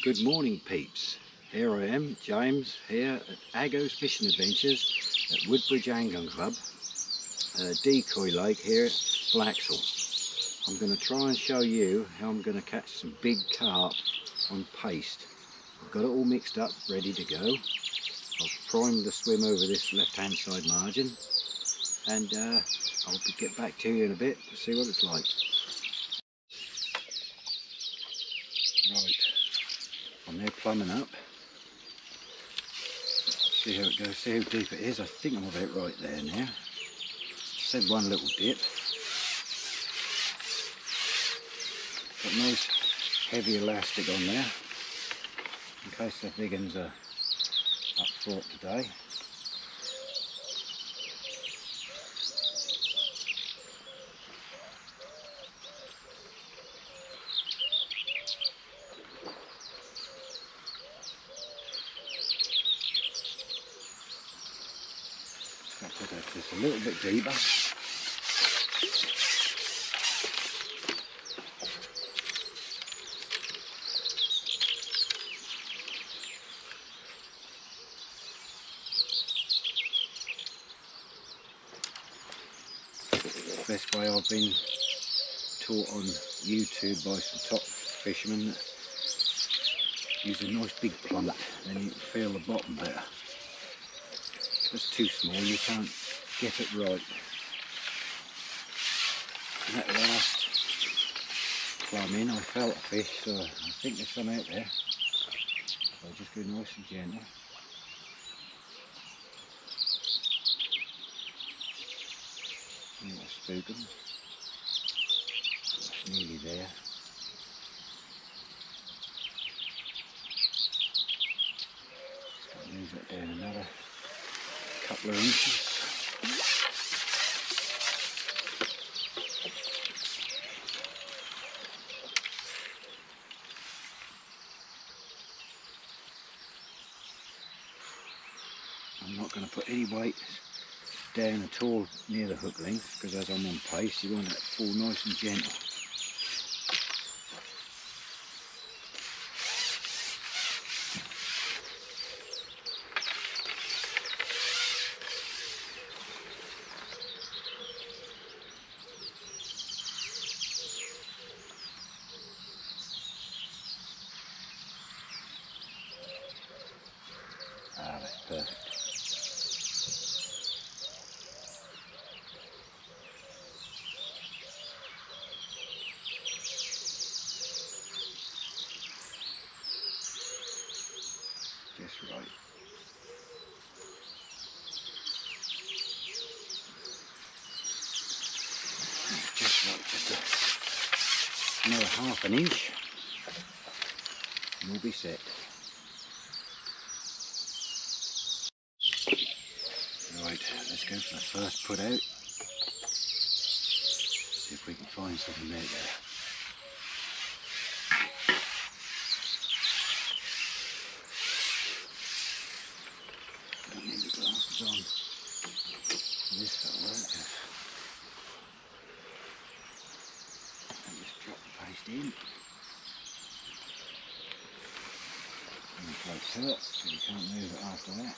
Good morning, peeps. Here I am, James, here at Aggo's Fishing Adventures at Woodbridge Angling Club, Decoy Lake here at Blacksall. I'm going to try and show you how I'm going to catch some big carp on paste. I've got it all mixed up, ready to go. I've primed the swim over this left-hand side margin, and I'll get back to you in a bit to see what it's like. Right, I'm there plumbing up. See how it goes, see how deep it is. I think I'm about right there now. Said one little dip. Got nice heavy elastic on there in case the big ones are up for it today. I'll put that just a little bit deeper. Best way I've been taught on YouTube by some top fishermen that use a nice big plummet, then you can feel the bottom better. If it's too small you can't get it right. And that last plumb in I felt a fish, so I think there's some out there. So I'll just go nice and gentle. Not spook them. It's nearly there. Move that down another couple of inches. I'm not going to put any weight down at all near the hook length, because as I'm on pace you want it to fall nice and gentle. Ah, that's perfect. Just right. Just right, just another half an inch and we'll be set. Right, let's go for the first put out. See if we can find something out there. Don't need the glasses on. This will work. And just drop the paste in. And close to it, so you can't move it after that.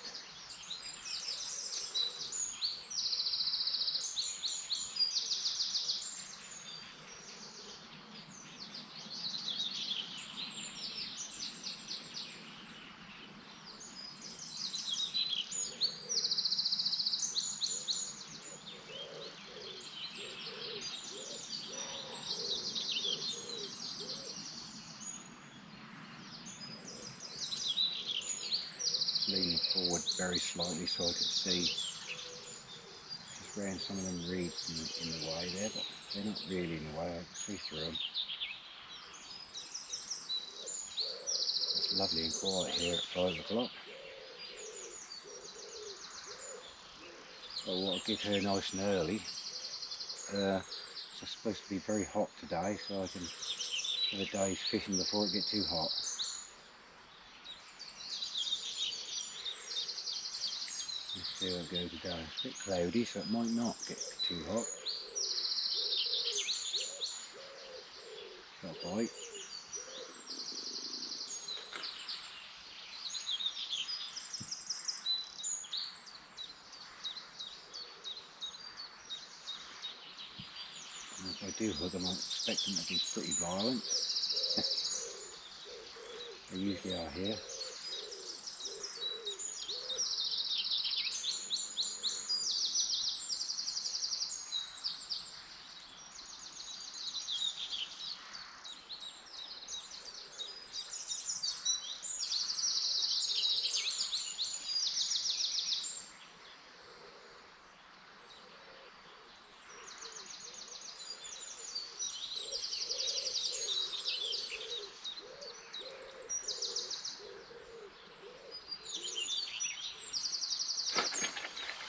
Leaning forward very slightly so I can see just around some of them reeds in the way there, but they're not really in the way, I can see through them. It's lovely and quiet here at 5 o'clock. But what I'll get here nice and early. It's supposed to be very hot today, so I can have a day's fishing before it gets too hot. Let's see how it goes today. It's a bit cloudy, so it might not get too hot. Got a bite. do hook them, I expect them to be pretty violent. They usually are here.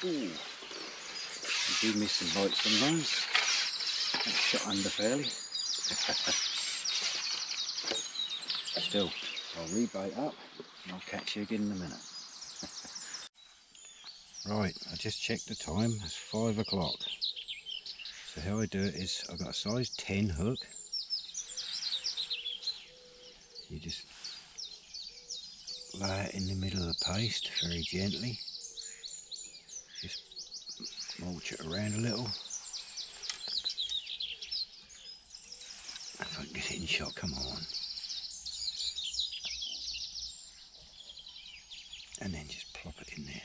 Ooh, you do miss some bites sometimes. That's shot under fairly. Still, I'll rebait up and I'll catch you again in a minute. Right, I just checked the time, it's 5 o'clock. So how I do it is, I've got a size 10 hook. You just lay it in the middle of the paste very gently. Just mulch it around a little. If I can get it in shot, come on. And then just plop it in there.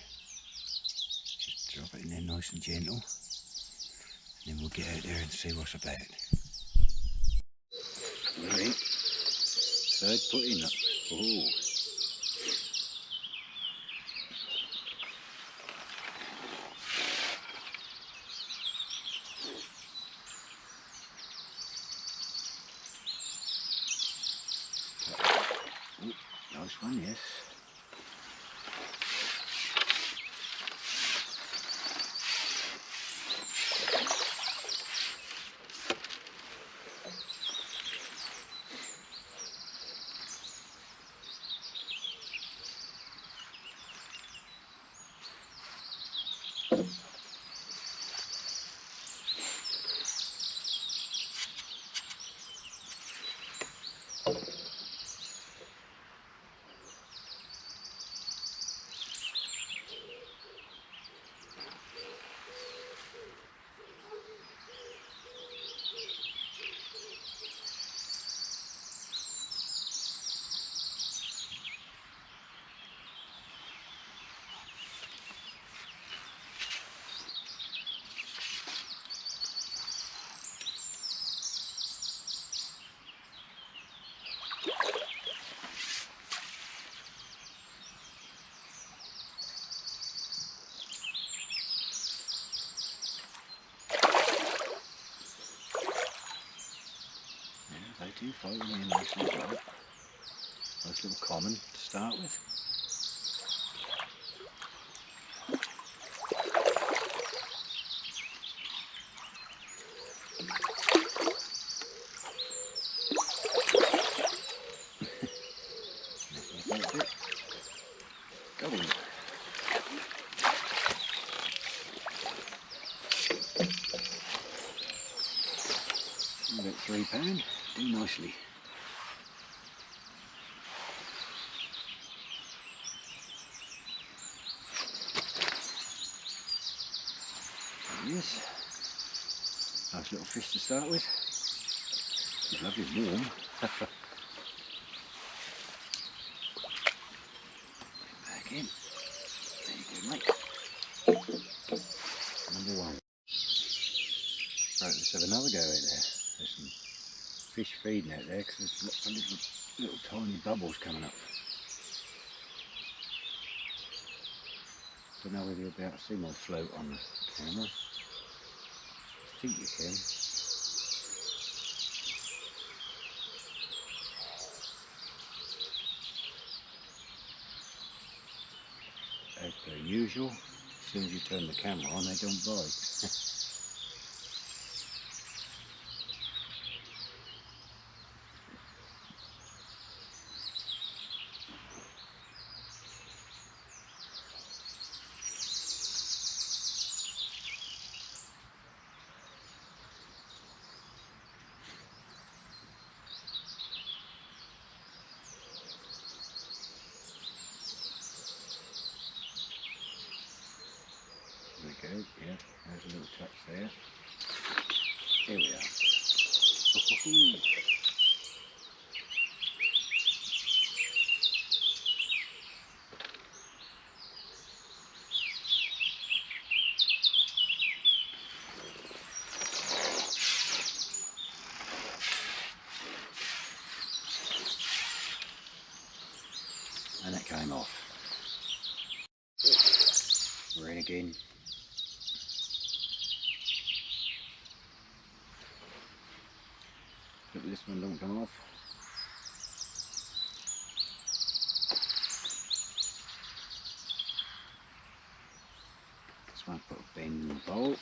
Just drop it in there nice and gentle. And then we'll get out there and see what's about. Right, third putting up. Oh. Nice one, yes. They do follow me nicely well. Nice little common to start with. Go on. About £3, do nicely. There he is. Nice little fish to start with. He's lovely and warm. Back in. There you go, mate. Number 1. Right, let's have another go out there. There's some fish feeding out there because there's lots of little tiny bubbles coming up. Don't know whether you'll be able to see my float on the camera. I think you can. As per usual, as soon as you turn the camera on, they don't bite. There we go, yeah, there's a little touch there. Here we are. And it came off. We're in again. Hope this one don't come off. This one put a bend in the bolt.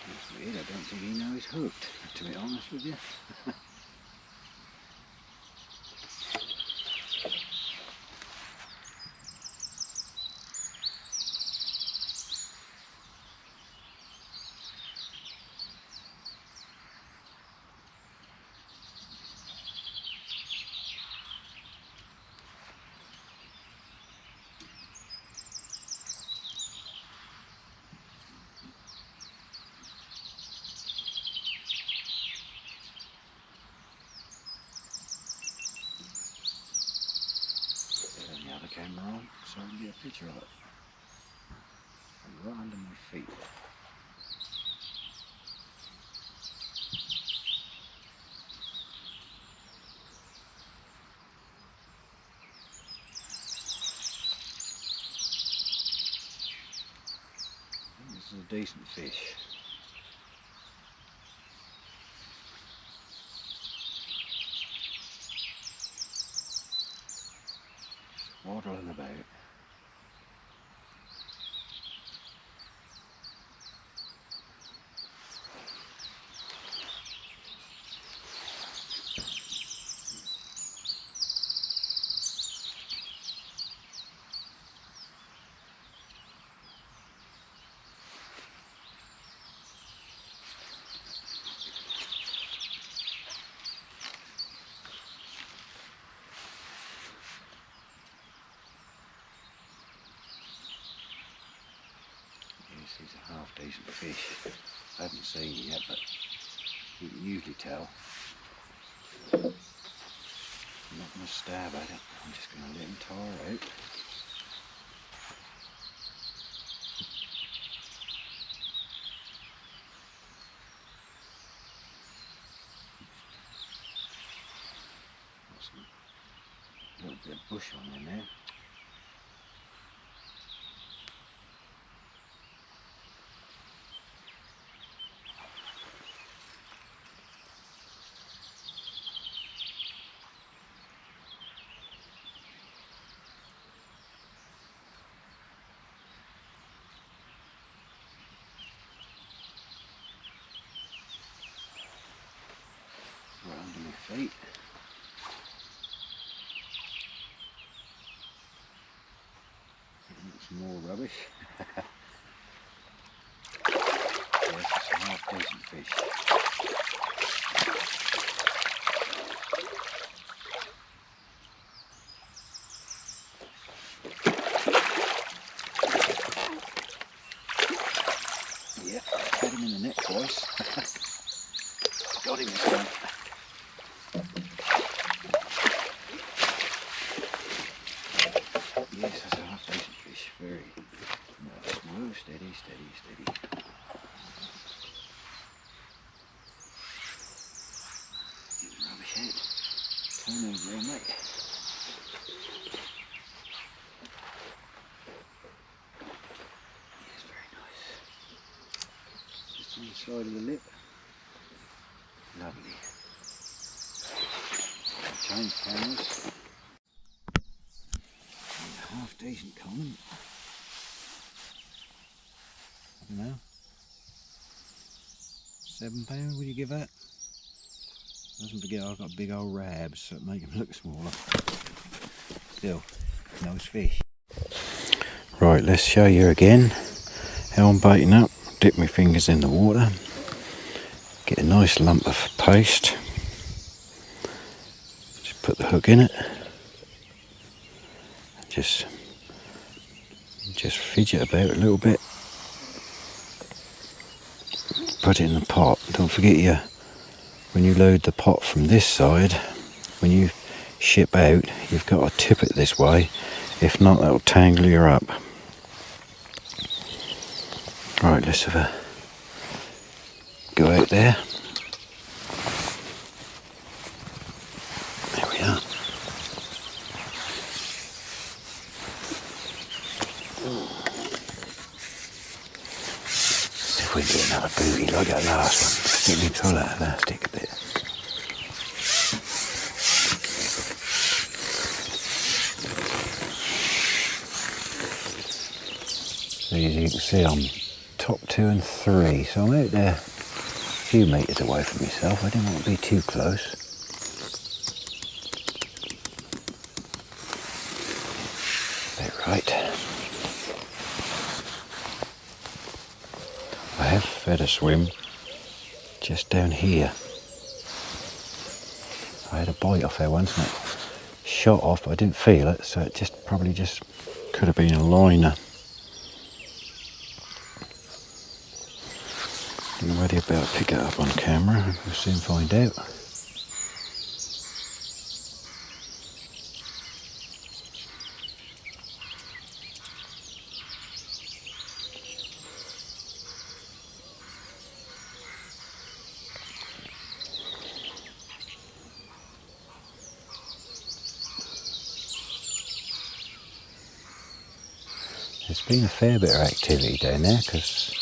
That's weird, I don't think he knows he's hooked, to be honest with you. Turn the other camera on so I can get a picture of it. Right under my feet. This is a decent fish. Just waddling about. He's a half decent fish. I haven't seen it yet, but you can usually tell. I'm not going to stab at it, I'm just going to let him tire out. Got a little bit of bush on in there. Right under my feet. Some more rubbish. Yes, it's a half decent fish. Yep, had him in the net twice. Got him this time. Yes, that's a half decent fish. Very nice. Whoa, steady, steady, steady. Get the rubbish out. Turn over there, mate. Yes, very nice. Just on the side of the lip. Lovely. Change cameras. Half decent common. I don't know. £7, would you give that? Mustn't forget I've got big old rabs, so it make them look smaller. Still, Nice fish. Right, let's show you again how I'm baiting up. Dip my fingers in the water, get a nice lump of paste, just put the hook in it, just fidget about a little bit, put it in the pot. Don't forget when you load the pot from this side, when you ship out, you've got to tip it this way, if not that'll tangle you up. Right, let's have a go out there. There we are. See if we can get another booty like that last one. Let me pull that elastic a bit. So as you can see, I'm top 2 and 3, so I'm out there a few metres away from myself. I didn't want to be too close. About right. I have had a swim just down here. I had a bite off there once and it shot off, but I didn't feel it, so it probably could have been a liner. I'm ready about to pick it up on camera. We'll soon find out. There's been a fair bit of activity down there because,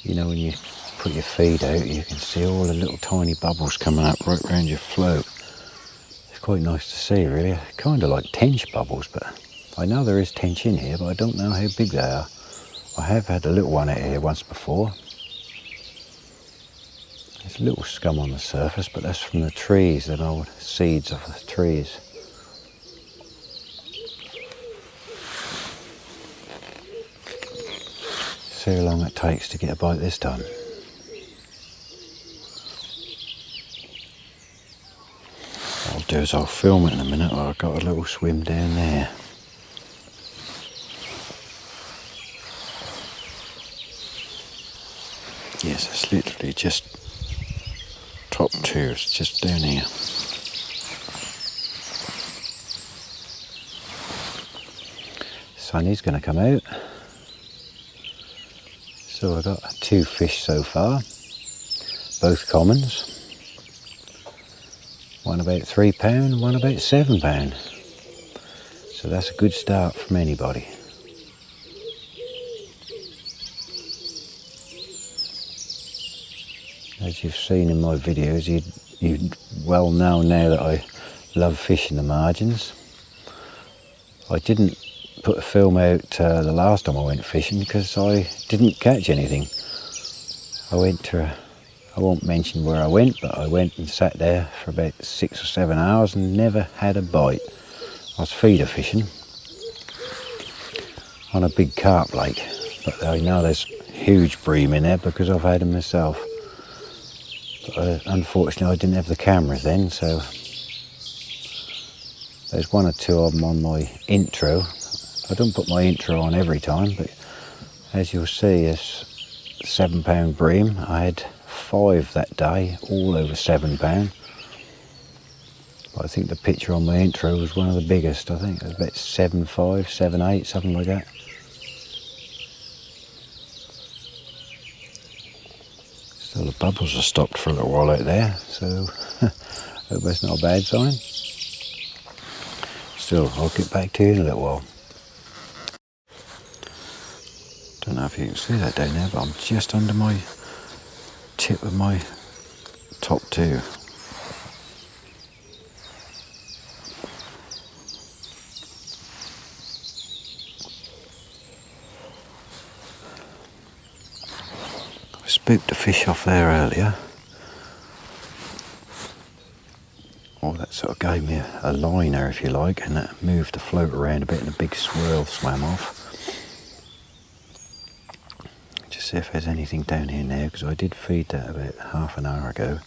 you know, when you put your feed out, you can see all the little tiny bubbles coming up right around your float. It's quite nice to see, really. Kind of like tench bubbles, but I know there is tench in here, but I don't know how big they are. I have had a little one out here once before. There's a little scum on the surface, but that's from the trees, the old seeds of the trees. See how long it takes to get a bite this time. What I'll do is I'll film it in a minute. I've got a little swim down there. Yes, it's literally just top 2, it's just down here. Sunny's going to come out. So I've got 2 fish so far, both commons. One about £3, one about £7. So that's a good start from anybody. As you've seen in my videos, you well know now that I love fishing the margins. I didn't put a film out the last time I went fishing because I didn't catch anything. I won't mention where I went, but I went and sat there for about 6 or 7 hours and never had a bite. I was feeder fishing on a big carp lake, but I know there's huge bream in there because I've had them myself. But unfortunately I didn't have the cameras then, so there's 1 or 2 of them on my intro. I don't put my intro on every time, but as you'll see, it's £7 bream. I had 5 that day, all over £7. But I think the picture on my intro was one of the biggest. I think it was about 7.5, 7.8, something like that. So the bubbles have stopped for a little while out there, so hope that's not a bad sign. Still, I'll get back to you in a little while. Don't know if you can see that down there, but I'm just under my tip of my top 2. I spooked a fish off there earlier. I Oh, that sort of gave me a liner, if you like, and that moved the float around a bit and a big swirl swam off. Just see if there's anything down here now, because I did feed that about half an hour ago.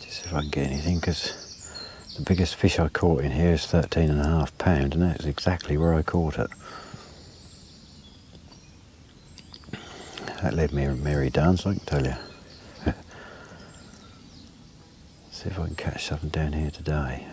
Just see if I can get anything, because the biggest fish I caught in here is 13.5 pounds, and that's exactly where I caught it. That led me a merry dance, I can tell you. See if I can catch something down here today.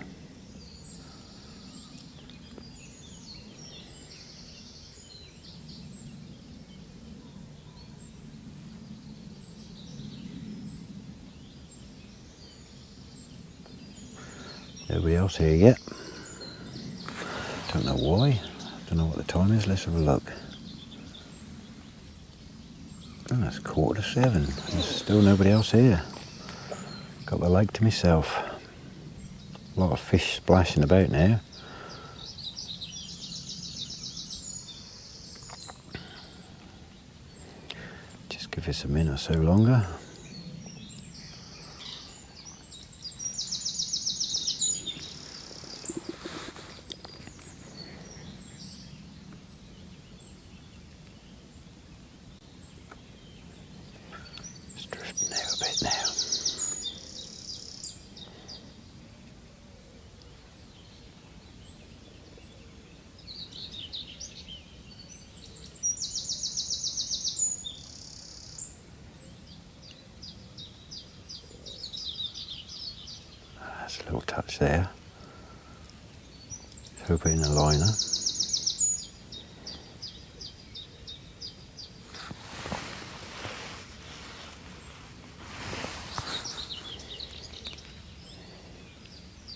Nobody else here yet. Don't know why. Don't know what the time is. Let's have a look. Oh, it's 7:15. There's still nobody else here. Got the lake to myself. A lot of fish splashing about now. Just give this a minute or so longer. It's drifting out a bit now. That's a little touch there. So put in a liner.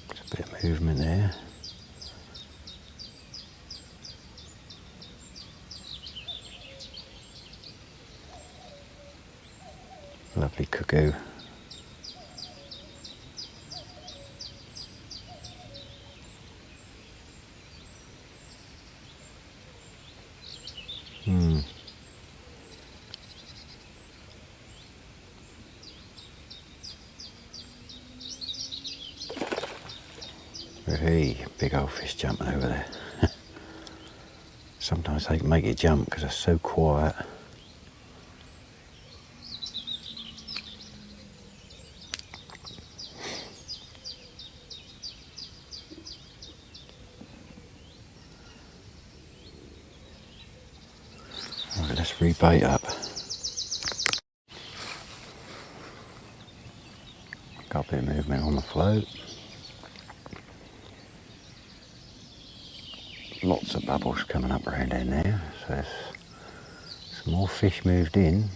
Just a bit of movement there. Lovely cuckoo. Hey, big old fish jumping over there. Sometimes they can make you jump because they're so quiet. Right, let's rebait up. Got a bit of movement on the float. Lots of bubbles coming up around in there, so there's some more fish moved in.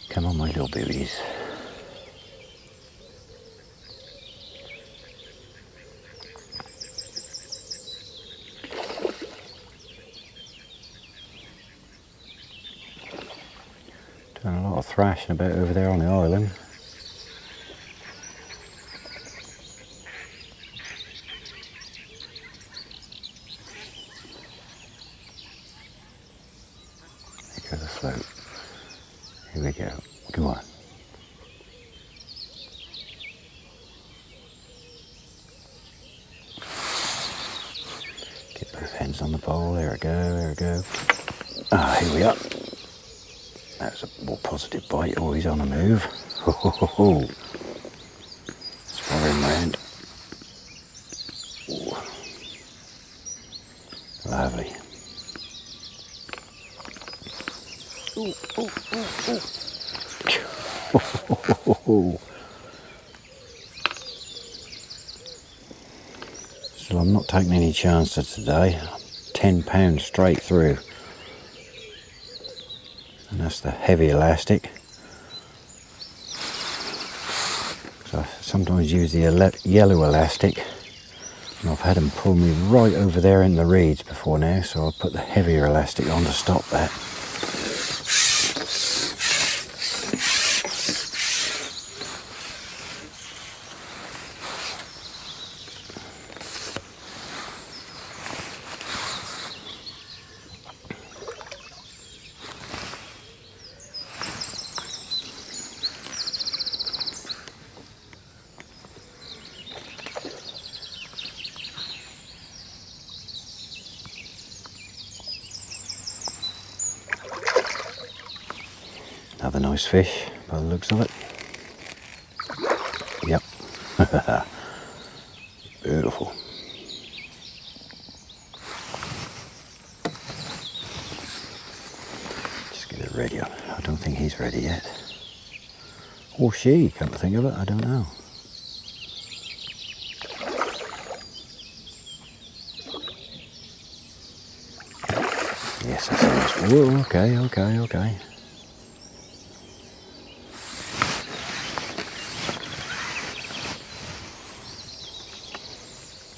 Come on, my little beauties. Doing a lot of thrashing about over there on the island. There goes the float. Here we go. Come on. Get both hands on the pole. There we go. There we go. Ah, here we are. That's a more positive bite. Oh, he's on the move. Ho ho ho ho. Swirl him round. Ooh. Lovely. Ooh, ooh, ooh, ooh. Still, I'm not taking any chances today. £10 straight through. And that's the heavy elastic. So I sometimes use the yellow elastic. And I've had them pull me right over there in the reeds before now, so I'll put the heavier elastic on to stop that. Another nice fish by the looks of it. Yep. Beautiful. Just get it ready. I don't think he's ready yet. Or she, come to think of it, I don't know. Yes, that's nice. Whoa, okay.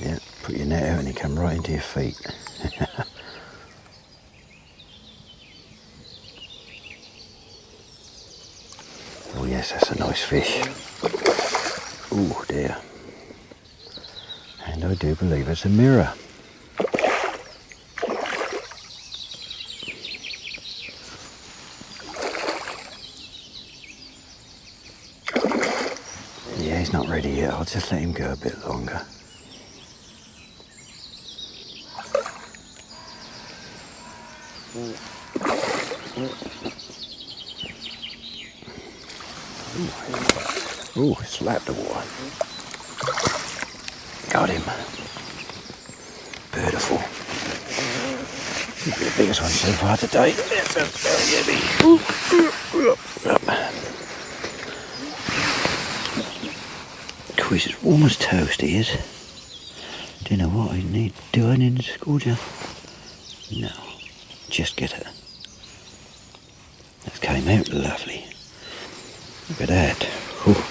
Yeah, put your net out and he come right into your feet. Oh yes, that's a nice fish. Oh dear. And I do believe it's a mirror. Yeah, he's not ready yet. I'll just let him go a bit longer. Ooh, slapped the water. Got him. Beautiful. The biggest one so far today. It's very heavy. Of course, it's warm as toast, he is. Do you know what I need? Do I need a scourger? No. Just get it. That came out lovely. Look at that. Ooh.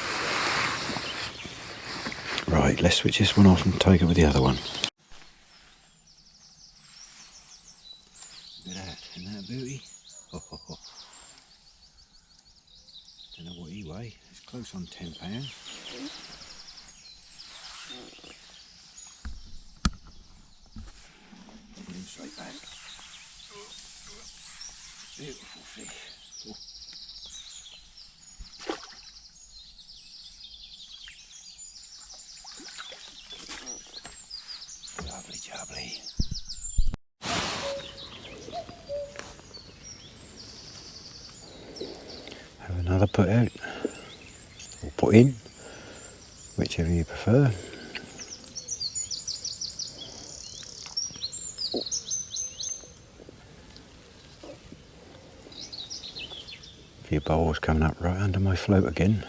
Right, let's switch this one off and take it with the other one. Look at that, isn't that a beauty? Don't know what he weighs. It's close on £10. Put him straight back. Beautiful fish. Ooh. Lovely jubbly. Have another put out, or put in, whichever you prefer. A few bowls coming up right under my float again.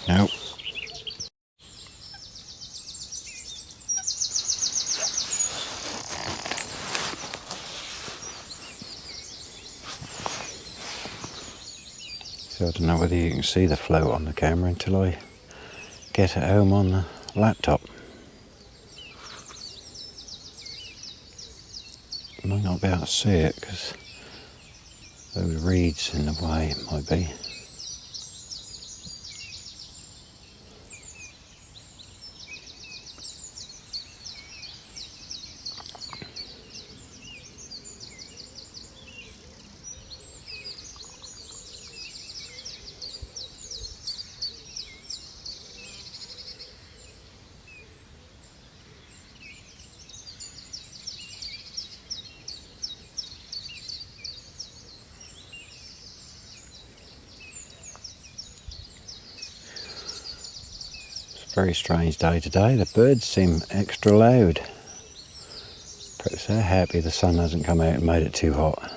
No. So I don't know whether you can see the float on the camera until I get it home on the laptop. not be able to see it because those reeds in the way might be. Very strange day today. The birds seem extra loud. Perhaps they're happy the sun hasn't come out and made it too hot.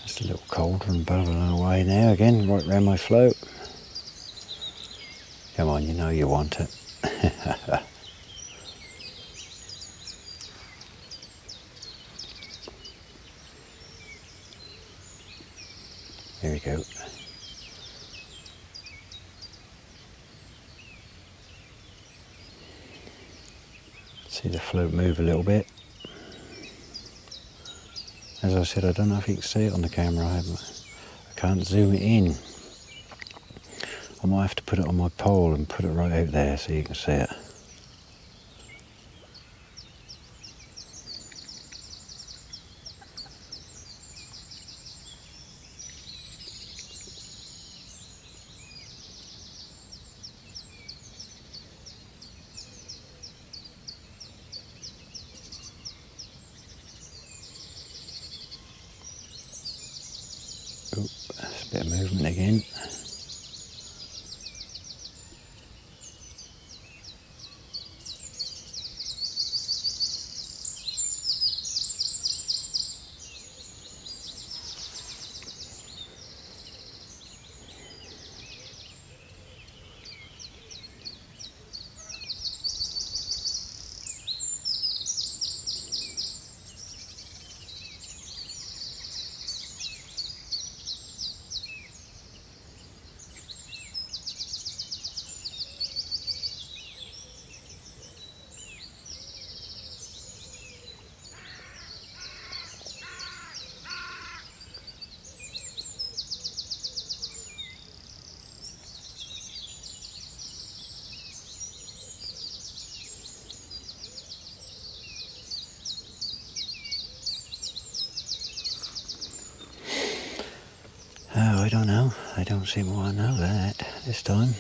It's a little colder and bubbling away now again, right round my float. Come on, you know you want it. There we go. See the float move a little bit. As I said, I don't know if you can see it on the camera. I can't zoom it in. I might have to put it on my pole and put it right out there so you can see it. Oh, that's a bit of movement again. Oh, I don't know. I don't seem to want to know that this time.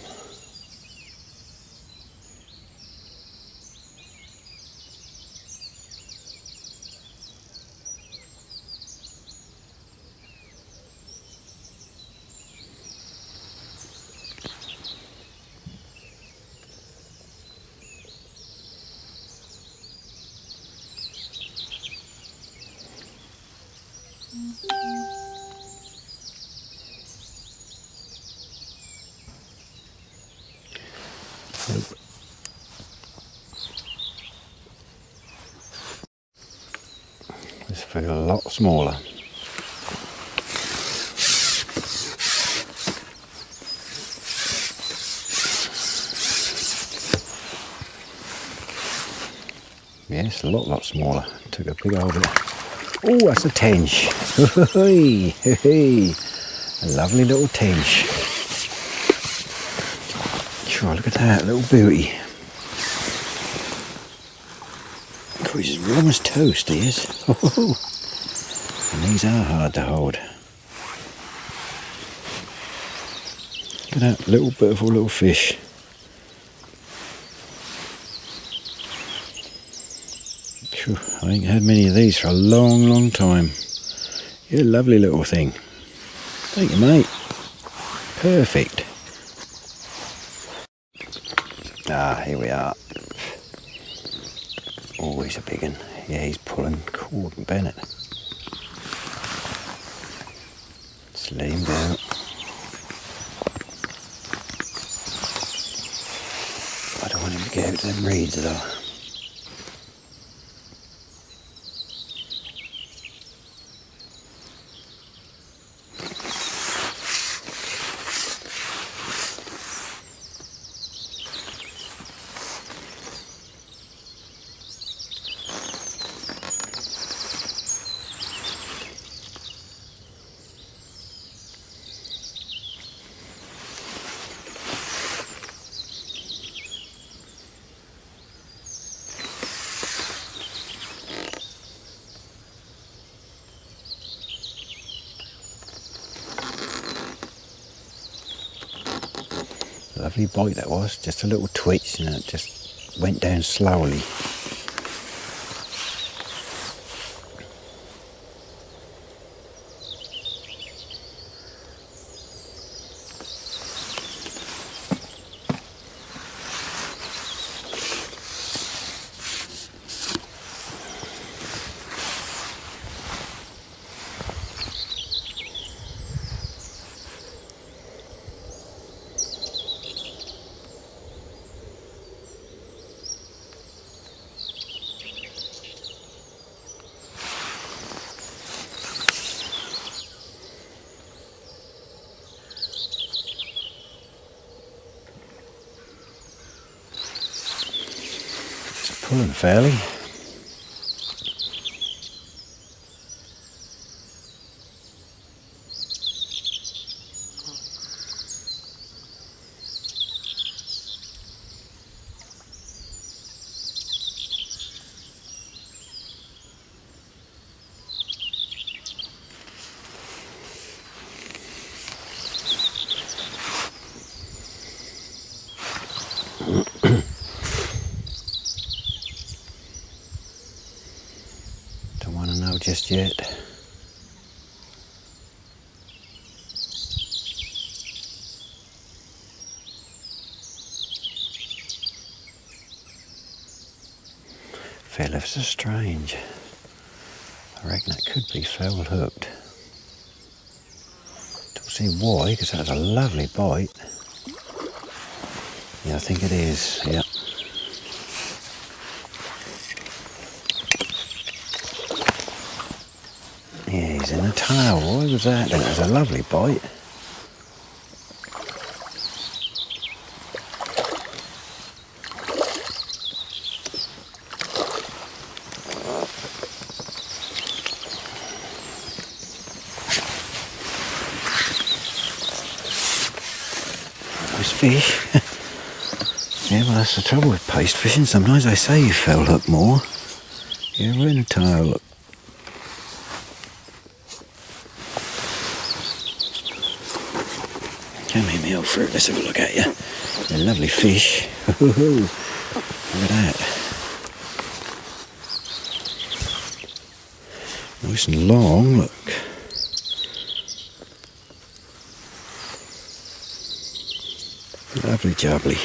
Nope. This feels a lot smaller. Yes, a lot smaller. Took a big old bit. Oh, that's a tench. Hey, hey, a lovely little tench. Sure, look at that little beauty. God, he's as warm as toast, he is. And these are hard to hold. Look at that little beautiful little fish. I ain't had many of these for a long time. You're a lovely little thing. Thank you, mate. Perfect. Ah, here we are. Always a big one. Yeah, he's pulling cord and Bennett. Let's let him go. I don't want him to get out them reeds though. Lovely bite that was, just a little twitch and it just went down slowly. Pulling fairly. Don't want to know just yet. Feel ever so strange. I reckon that could be foul hooked. Don't see why, because that was a lovely bite. Yeah, I think it is, yeah. Yeah, he's in the tail. Why was that? That was a lovely bite. Nice fish. Yeah, well, that's the trouble with paste fishing. Sometimes they say you foul hook more. Yeah, we're in the tail. Look. Come here, me old fruit. Let's have a look at you. You're a lovely fish. Look at that. Nice and long, look. Lovely jubbly.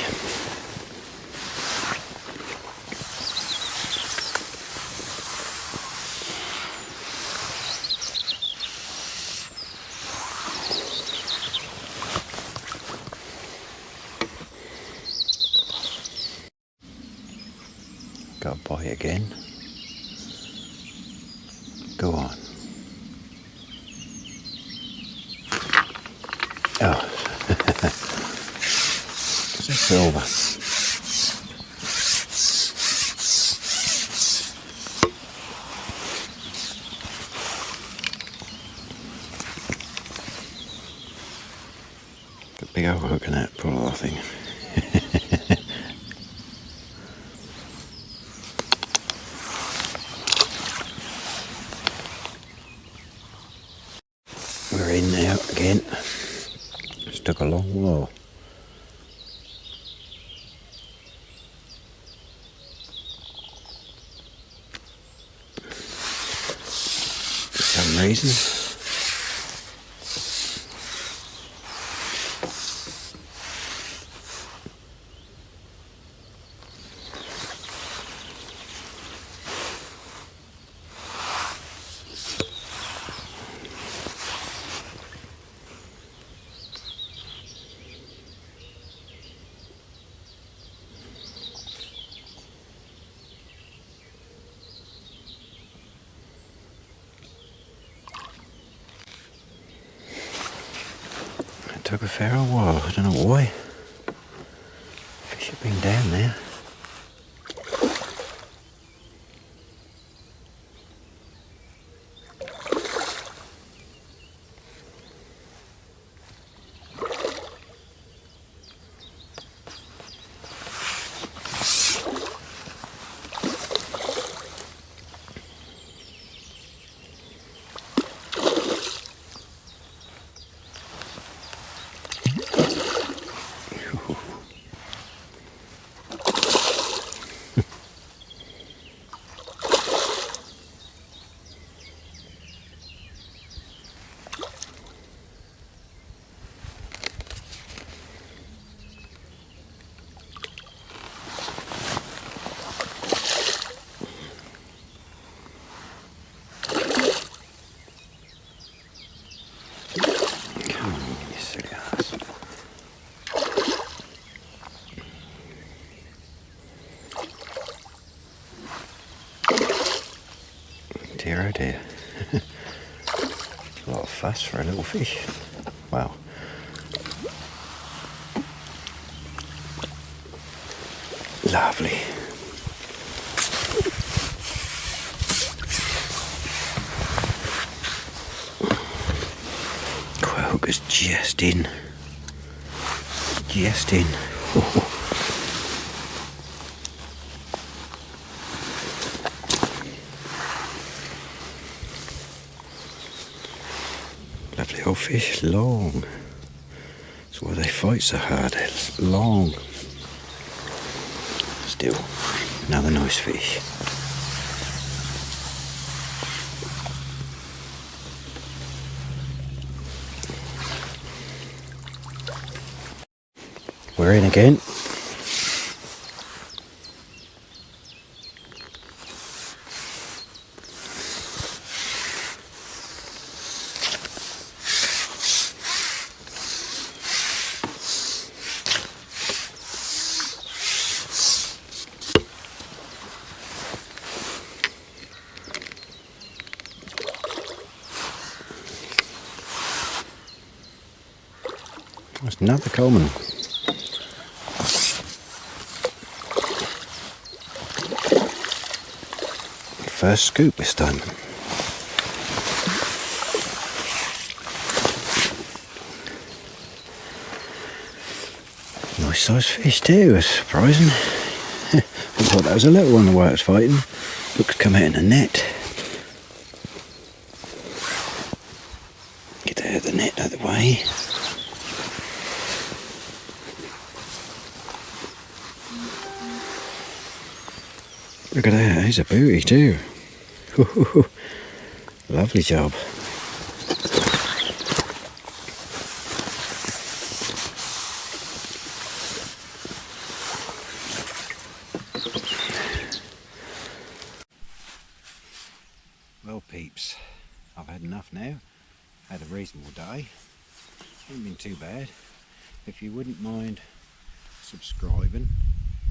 Got a bite again. Go on. Oh. It's a silver. Got a big old hook in that pull, I think. We're in now again. It's took a long while. For some reason. took a fair old while, I don't know why. Fish have been down there. Dear oh dear. A lot of fuss for a little fish. Wow. Lovely. Hook is just in. Just in. Lovely old fish, long. That's why they fight so hard, it's long. Still, another nice fish. We're in again. That's another common. First scoop this time. Nice sized fish too, that's surprising. I thought that was a little one the way it was fighting. Looked to come out in the net. Get out of the net out of the way. Look at that, he's a booty too. Lovely job. Well peeps, I've had enough now. Had a reasonable day. Hasn't been too bad. If you wouldn't mind subscribing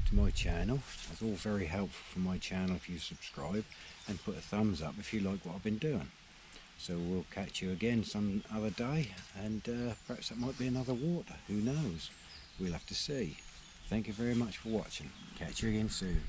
to my channel, that's all very helpful for my channel if you subscribe, and put a thumbs up if you like what I've been doing. So we'll catch you again some other day, and perhaps that might be another water, who knows, we'll have to see. Thank you very much for watching. Catch you again soon.